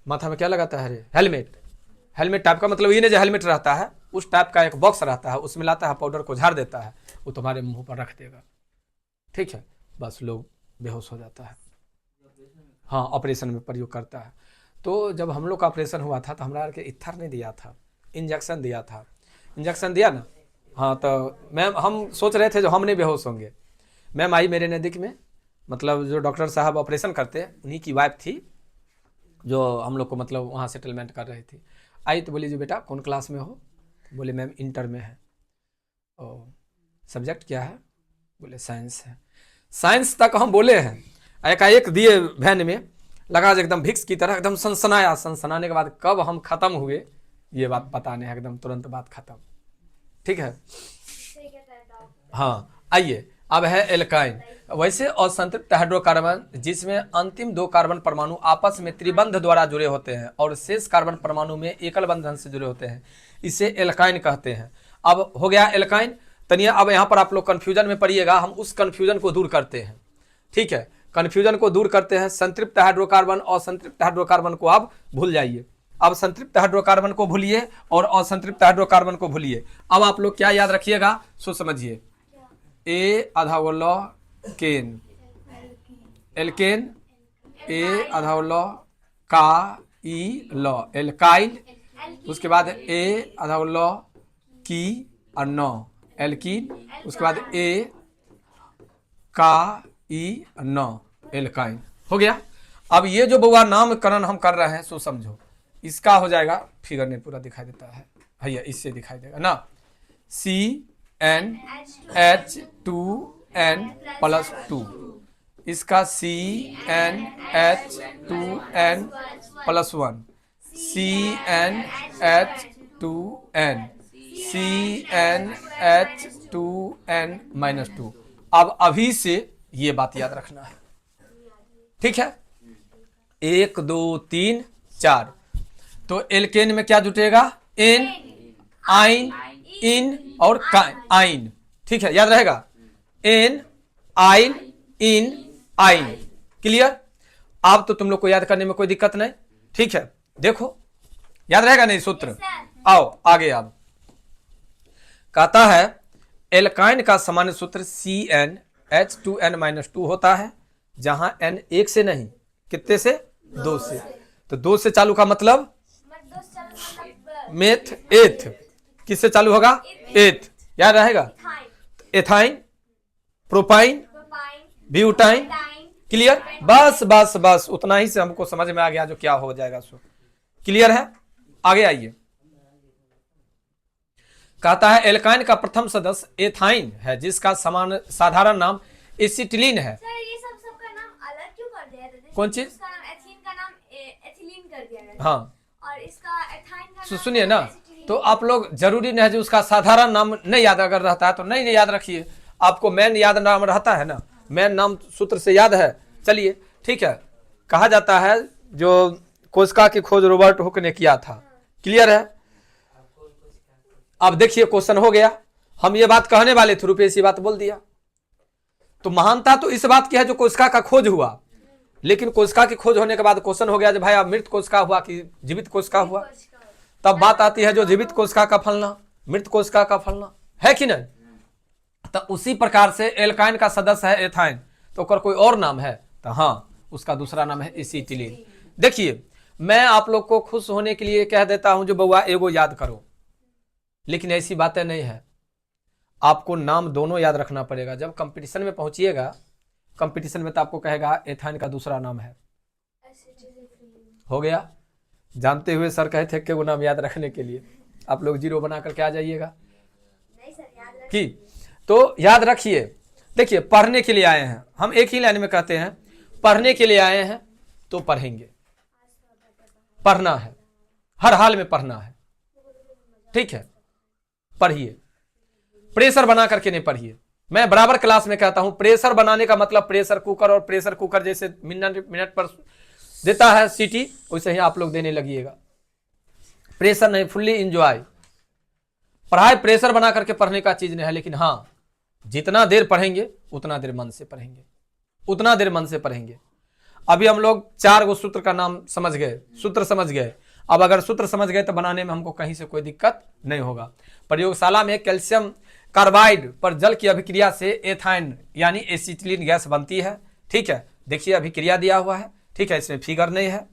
माथा में क्या लगाता है? अरे हेलमेट, हेलमेट टाइप का, मतलब ये नहीं जो हेलमेट रहता है, उस टाइप का एक बॉक्स रहता है, उसमें लाता है, पाउडर को झाड़ देता है, वो तुम्हारे मुंह पर रख देगा। ठीक है, बस लोग बेहोश हो जाता है। हाँ, ऑपरेशन में प्रयोग करता है। तो जब हम लोग का ऑपरेशन हुआ था तो हमारा के इथर नहीं दिया था, इंजेक्शन दिया था। इंजेक्शन दिया ना, हाँ, तो मैम हम सोच रहे थे जो हम नहीं बेहोश होंगे। मैम आई मेरे नज़दीक में, मतलब जो डॉक्टर साहब ऑपरेशन करते हैं उन्हीं की वाइफ थी, जो हम लोग को मतलब वहाँ सेटलमेंट कर रही थी। आई तो बोली जी बेटा कौन क्लास में हो? बोले मैम इंटर में है। और सब्जेक्ट क्या है? बोले साइंस है। साइंस तक हम बोले हैं, एकाएक दिए वैन में, लगा एकदम भिक्स की तरह, एकदम सनसनाया। सनसनाने के बाद कब हम खत्म हुए ये बात पता नहीं, एकदम तुरंत बात खत्म। ठीक है, हाँ आइए अब है एल्काइन। वैसे असंतृप्त हाइड्रोकार्बन जिसमें अंतिम 2 कार्बन परमाणु आपस में त्रिबंध द्वारा जुड़े होते हैं और शेष कार्बन परमाणु में एकल बंधन से जुड़े होते हैं, इसे एल्काइन कहते हैं। अब हो गया एल्काइन। तनिए अब यहाँ पर आप लोग कंफ्यूजन में पड़िएगा, हम उस कंफ्यूजन को दूर करते हैं। ठीक है, कंफ्यूजन को दूर करते हैं। संतृप्त हाइड्रोकार्बन और संतृप्त हाइड्रोकार्बन को आप भूल जाइए। अब संतृप्त हाइड्रोकार्बन को भूलिए और असंतृप्त हाइड्रोकार्बन को भूलिए। अब आप लोग क्या याद रखिएगा, सो समझिए। ए आधा बोलो केन, एल्केन, ए आधा बोलो का ई लो एल्काइल, उसके बाद ए आधा बोलो की और नो एल्कीन, उसके बाद ए का ई नो एल्काइन। हो गया। अब ये जो बउआ नामकरण हम कर रहे हैं सो समझो, इसका हो जाएगा, फिगर ने पूरा दिखाई देता है भैया, इससे दिखाई देगा ना, CnH2n+2, इसका CnH2n+1, CnH2n, CnH2n-2। अब अभी से ये बात याद रखना है, ठीक है। 1 2 3 4, तो एल्केन में क्या जुटेगा, एन, आइन, इन और आइन। ठीक है, याद रहेगा, एन, आइन, इन, आइन। क्लियर। अब तो तुम लोग को याद करने में कोई दिक्कत नहीं। ठीक है, देखो याद रहेगा नहीं सूत्र। आओ आगे। अब कहता है एल्काइन का सामान्य सूत्र CnH2n-2 होता है, जहां n 1 से नहीं, कितने से, 2 से। तो 2 से चालू का मतलब मेथ, एथ। किससे चालू होगा, एथ। याद रहेगा, एथाइन, प्रोपाइन, ब्यूटाइन। क्लियर। बस बस बस उतना ही से हमको समझ में आ गया जो क्या हो जाएगा सो। क्लियर है। आगे आइए। कहता है एल्काइन का प्रथम सदस्य एथाइन है, जिसका समान साधारण नाम एसिटिलीन है। सर ये सबका नाम अलग क्यों कर दिया? कौन चीज? इसका नाम एथिलीन का नाम एथिलीन कर दिया गया। हाँ, और इसका एथाइन का नाम सुनिए ना, तो आप लोग जरूरी नहीं है जो उसका साधारण नाम नहीं याद अगर रहता है तो नहीं याद रखिए। आपको मेन याद नाम रहता है ना, मेन नाम सूत्र से याद है। चलिए ठीक है। कहा जाता है जो कोशिका की खोज रॉबर्ट हुक ने किया था। क्लियर है। अब देखिए क्वेश्चन हो गया। हम ये बात कहने वाले थे, रुपेश ये बात बोल दिया। तो महानता तो इस बात की है जो कोशिका का खोज हुआ, लेकिन कोशिका की खोज होने के बाद क्वेश्चन हो गया जो भाई अब मृत कोशिका हुआ कि जीवित कोशिका हुआ। तब बात आती है जो जीवित कोशिका का फलना, मृत कोशिका का फलना, है कि नहीं। तो उसी प्रकार से एल्काइन का सदस्य है एथाइन, तो अगर कोई और नाम है तो हाँ, उसका दूसरा नाम है एसिटिलीन। देखिए मैं आप लोग को खुश होने के लिए कह देता हूं जो बउआ एगो याद करो, लेकिन ऐसी बातें नहीं है। आपको नाम दोनों याद रखना पड़ेगा। जब कंपटीशन में पहुंचिएगा, कंपटीशन में तो आपको कहेगा एथाइन का दूसरा नाम है। हो गया। जानते हुए सर कहे थे कि वो नाम याद रखने के लिए आप लोग 0 बना करके आ जाइएगा। नहीं सर, याद कि तो याद रखिए। देखिए पढ़ने के लिए आए हैं हम, एक ही लाइन में कहते हैं पढ़ने के लिए आए हैं तो पढ़ेंगे। पढ़ना है, हर हाल में पढ़ना है। ठीक है, पढ़िए। प्रेशर बना करके नहीं पढ़िए। मैं बराबर क्लास में कहता हूं प्रेशर बनाने का मतलब प्रेशर कुकर, और प्रेशर कुकर जैसे मिनट पर देता है सीटी, वैसे ही आप लोग देने लगिएगा। प्रेशर नहीं, फुल्ली एंजॉय। पढ़ाई प्रेशर बना करके पढ़ने का चीज नहीं है, लेकिन हाँ जितना देर पढ़ेंगे उतना देर मन से पढ़ेंगे, उतना देर मन से पढ़ेंगे। अभी हम लोग 4 गो सूत्र का नाम समझ गए, सूत्र समझ गए। अब अगर सूत्र समझ गए तो बनाने में हमको कहीं से कोई दिक्कत नहीं होगा। प्रयोगशाला में कैल्शियम कार्बाइड पर जल की अभिक्रिया से एथाइन यानी एसिटिलीन गैस बनती है। ठीक है, देखिए अभिक्रिया दिया हुआ है। ठीक है, इसमें फिगर नहीं है।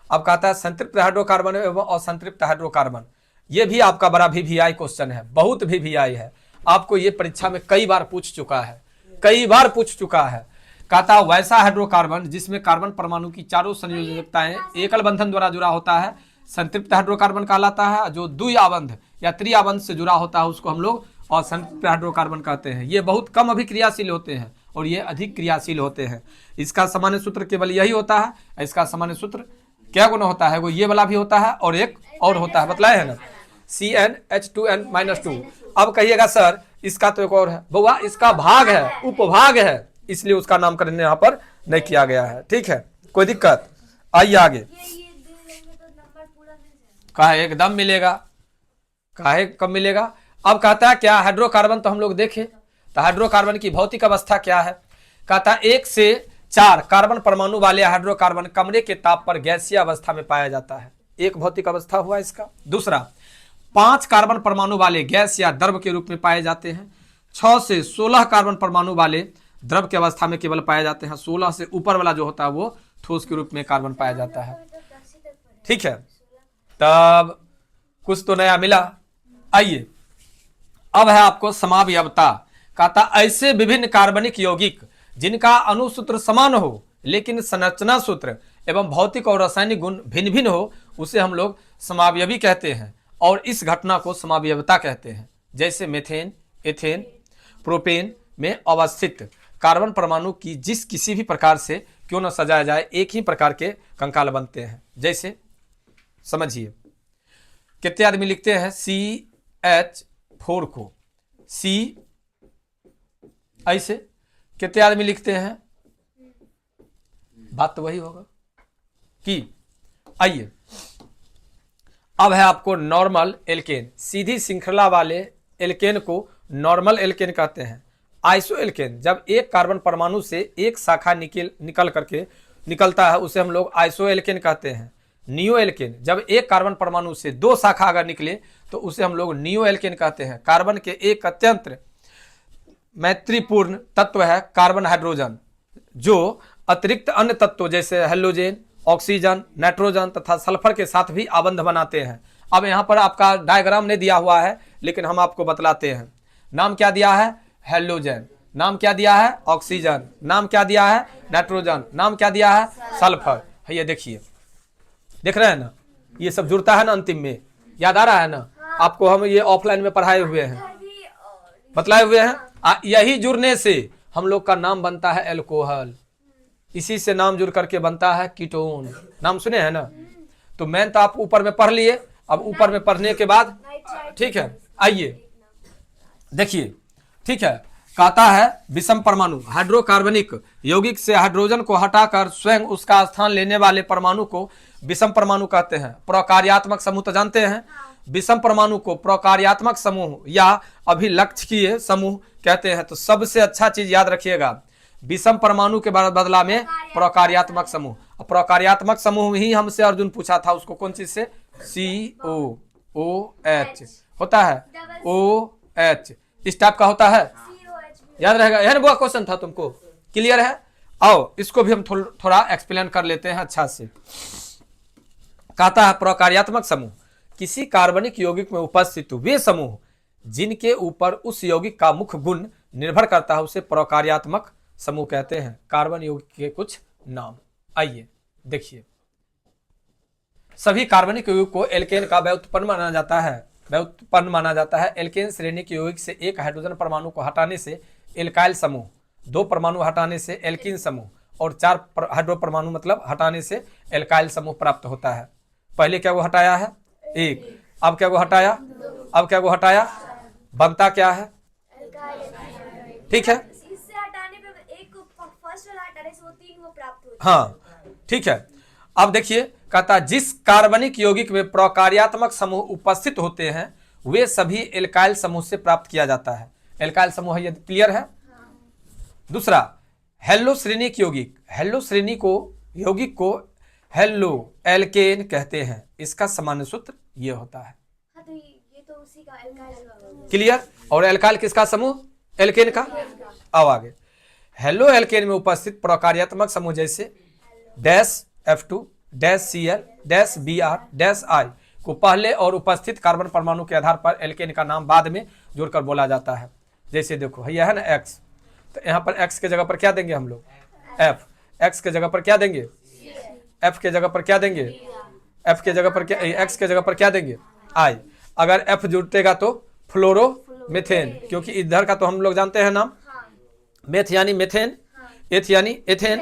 अब कहता है संतृप्त हाइड्रोकार्बन एवं असंतृप्त हाइड्रोकार्बन, ये भी आपका बड़ा VVI क्वेश्चन है, बहुत VVI है। आपको ये परीक्षा में कई बार पूछ चुका है, कई बार पूछ चुका है। कहता वैसा हाइड्रोकार्बन जिसमें कार्बन परमाणु की चारों संयोजकताएं एकल बंधन द्वारा जुड़ा होता है संतृप्त हाइड्रोकार्बन कहलाता है। जो द्विआबंध या त्रिआबंध से जुड़ा होता है उसको हम लोग असंतृप्त हाइड्रोकार्बन कहते हैं। ये बहुत कम अभिक्रियाशील होते हैं और ये अधिक क्रियाशील होते हैं। इसका सामान्य सूत्र केवल यही होता है। इसका सामान्य सूत्र क्या गुना होता है, वो ये वाला भी होता है और एक और होता है, बतलाए है ना, CnH2n-2। अब कहिएगा सर इसका तो एक और है बउआ, इसका भाग है, उपभाग है, इसलिए उसका नामकरण यहाँ पर नहीं किया गया है। ठीक है, कोई दिक्कत? आइए आगे। ये दे देंगे तो नंबर पूरा मिल जाएगा। काहे एकदम मिलेगा, काहे कब मिलेगा? अब कहता है क्या, हाइड्रोकार्बन तो हम लोग देखे, तो हाइड्रोकार्बन की भौतिक अवस्था क्या है? कहता है 1 से 4 कार्बन परमाणु वाले हाइड्रोकार्बन कमरे के ताप पर गैसीय अवस्था में पाया जाता है। एक भौतिक अवस्था हुआ इसका। दूसरा, 5 कार्बन परमाणु वाले गैस या द्रव के रूप में पाए जाते हैं। 6 से 16 कार्बन परमाणु वाले द्रव की अवस्था में केवल पाए जाते हैं। 16 से ऊपर वाला जो होता है वो ठोस के रूप में कार्बन पाया जाता है। ठीक है, तब कुछ तो नया मिला। आइए, अब है आपको समावयवता। कहता ऐसे विभिन्न कार्बनिक यौगिक जिनका अणुसूत्र समान हो लेकिन संरचना सूत्र एवं भौतिक और रासायनिक गुण भिन्न भिन्न हो, उसे हम लोग समावयवी कहते हैं और इस घटना को समावयवता कहते हैं। जैसे मेथेन, एथेन, प्रोपेन में अवस्थित कार्बन परमाणु की जिस किसी भी प्रकार से क्यों न सजाया जाए, एक ही प्रकार के कंकाल बनते हैं। जैसे समझिए, कितने आदमी लिखते हैं CH4 को C, ऐसे कितने आदमी लिखते हैं? बात तो वही होगा कि आइए, अब है आपको नॉर्मल एल्केन। सीधी श्रृंखला वाले एल्केन को नॉर्मल एल्केन कहते हैं। आइसो एल्केन, जब एक कार्बन परमाणु से एक शाखा निकल करके निकलता है उसे हम लोग आइसो एल्केन कहते हैं। नियो एल्केन, जब एक कार्बन परमाणु से 2 शाखा अगर निकले तो उसे हम लोग नियो एल्केन कहते हैं। कार्बन के एक अत्यंत मैत्रीपूर्ण तत्व है कार्बन हाइड्रोजन, जो अतिरिक्त अन्य तत्वों जैसे हेलोजेन, ऑक्सीजन, नाइट्रोजन तथा सल्फर के साथ भी आबंध बनाते हैं। अब यहाँ पर आपका डायग्राम नहीं दिया हुआ है, लेकिन हम आपको बतलाते हैं। नाम क्या दिया है? हेलोजन। नाम क्या दिया है? ऑक्सीजन। नाम क्या दिया है? नाइट्रोजन। नाम क्या दिया है? सल्फर। ये देखिए, देख रहे हैं ना, ये सब जुड़ता है ना अंतिम में, याद आ रहा है ना आपको? हम ये ऑफलाइन में पढ़ाए हुए हैं, बतलाए हुए हैं। यही जुड़ने से हम लोग का नाम बनता है एल्कोहल, इसी से नाम जुड़ करके बनता है कीटोन। नाम सुने हैं ना? तो मैंने तो आप ऊपर में पढ़ लिए, अब ऊपर में पढ़ने के बाद ठीक है, आइए देखिए। ठीक है, कहता है विषम परमाणु हाइड्रोकार्बनिक यौगिक से हाइड्रोजन को हटाकर स्वयं उसका स्थान लेने वाले परमाणु को विषम परमाणु कहते हैं। प्रकार्यात्मक समूह तो जानते हैं, विषम परमाणु को प्रकार्यात्मक समूह या अभिलक्षणीय समूह कहते हैं। तो सबसे अच्छा चीज याद रखिएगा, विषम परमाणु के बदला में प्रकार्यात्मक समूह। प्रकार्यात्मक समूह ही हमसे अर्जुन पूछा था, उसको कौन चीज से? COOH होता है, OH इस टाइप का होता है, याद रहेगा। यह वो क्वेश्चन था तुमको, क्लियर है? आओ इसको भी हम थोड़ा एक्सप्लेन कर लेते हैं अच्छा से। कहता है प्रकार्यात्मक समूह किसी कार्बनिक यौगिक में उपस्थित वे समूह जिनके ऊपर उस यौगिक का मुख्य गुण निर्भर करता है उसे प्रकार्यात्मक समूह कहते हैं। कार्बन यौगिक के कुछ नाम आइए देखिए। सभी कार्बनिक यौगिक को एल्केन का व्युत्पन्न माना जाता है। एल्केन श्रेणी के यौगिक से एक हाइड्रोजन परमाणु को हटाने से एल्काइल समूह, 2 परमाणु हटाने से एल्कीन समूह और 4 हाइड्रो परमाणु मतलब हटाने से एल्काइल समूह प्राप्त होता है। पहले क्या वो हटाया है? 1, अब क्या वो हटाया? अब क्या वो हटाया? बनता क्या है? ठीक है, इससे हटाने पे एक फर्स्ट वाला हटाने से वो 3 वो प्राप्त होता है। हाँ ठीक है। अब देखिए, कहता जिस कार्बनिक यौगिक में प्रकार्यात्मक समूह उपस्थित होते हैं वे सभी एल्काइल समूह से प्राप्त किया जाता है। एल्काइल समूह है, ये क्लियर है? दूसरा, हेलो श्रेणी के यौगिक, हेलो श्रेणी को यौगिक को हेलो एल्केन कहते हैं। इसका सामान्य सूत्र ये होता है। हाँ, तो ये तो उसी का एल्काइल। क्लियर? और एल्काइल किसका समूह? एल्केन का। अब आगे, हेलो एल्केन में उपस्थित प्रकार्यात्मक समूह जैसे dash F2 dash Cl dash Br dash I को पहले और उपस्थित कार्बन परमाणु के आधार पर एल्केन का नाम बाद में जोड़कर बोला जाता है। जैसे देखो यह है ना X, तो यहाँ पर X के जगह पर क्या देंगे हम लोग? F। X के जगह पर क्या देंगे? F के जगह पर क्या देंगे? F के जगह पर क्या? X के जगह पर क्या देंगे? I। अगर F जुड़ेगा तो फ्लोरोमीथेन, क्योंकि इधर का तो हम लोग जानते हैं नाम, मेथ यानी मेथेन, एथ यानी एथेन,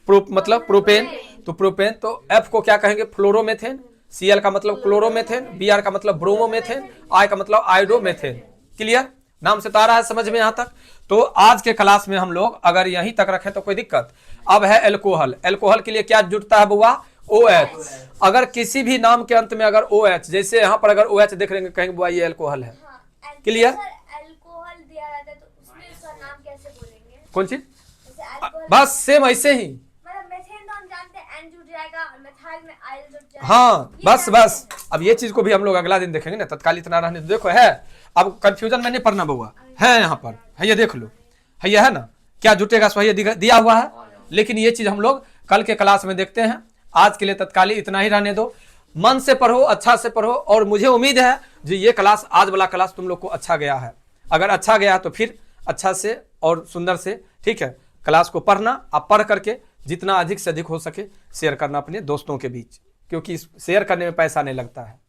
मतलब प्रोपेन, तो प्रोपेन, तो F को क्या कहेंगे? फ्लोरोमेथेन। Cl का मतलब क्लोरोमेथेन, Br का मतलब ब्रोमोमेथेन, I का मतलब आयोडोमेथेन। क्लियर? नाम से तो आ रहा है समझ में यहाँ तक। तो आज के क्लास में हम लोग अगर यहीं तक रखें तो कोई दिक्कत। अब है एल्कोहल। एल्कोहल के लिए क्या जुड़ता है बुआ? OH। अगर किसी भी नाम के अंत में अगर OH, जैसे यहाँ पर अगर OH देख लेंगे कहेंगे बुआ ये एल्कोहल है। क्लियर? अल्कोहल दिया रहता है तो उसमें उसका नाम कैसे बोलेंगे? कौन चीज? जैसे अल्कोहल बस सेम ऐसे ही। मतलब मेथेन तो हम जानते हैं एन जुड़ जाएगा और मिथाइल में आइल जुड़ जाएगा। हाँ ये बस जानते बस। हैं। अब ये चीज को भी हम लोग अगला दिन देखेंगे ना, तत्काल इतना रहने दो। देखो है, अब कंफ्यूजन में नहीं पड़ना बुआ, है यहाँ पर है, ये देख लो है, ये है ना, क्या जुटेगा सो ये दिया हुआ है। लेकिन ये चीज हम लोग कल के क्लास में देखते हैं। आज के लिए तत्काली इतना ही रहने दो। मन से पढ़ो, अच्छा से पढ़ो, और मुझे उम्मीद है जी ये क्लास, आज वाला क्लास तुम लोग को अच्छा गया है। अगर अच्छा गया तो फिर अच्छा से और सुंदर से, ठीक है, क्लास को पढ़ना। आप पढ़ करके जितना अधिक से अधिक हो सके शेयर करना अपने दोस्तों के बीच, क्योंकि शेयर करने में पैसा नहीं लगता है।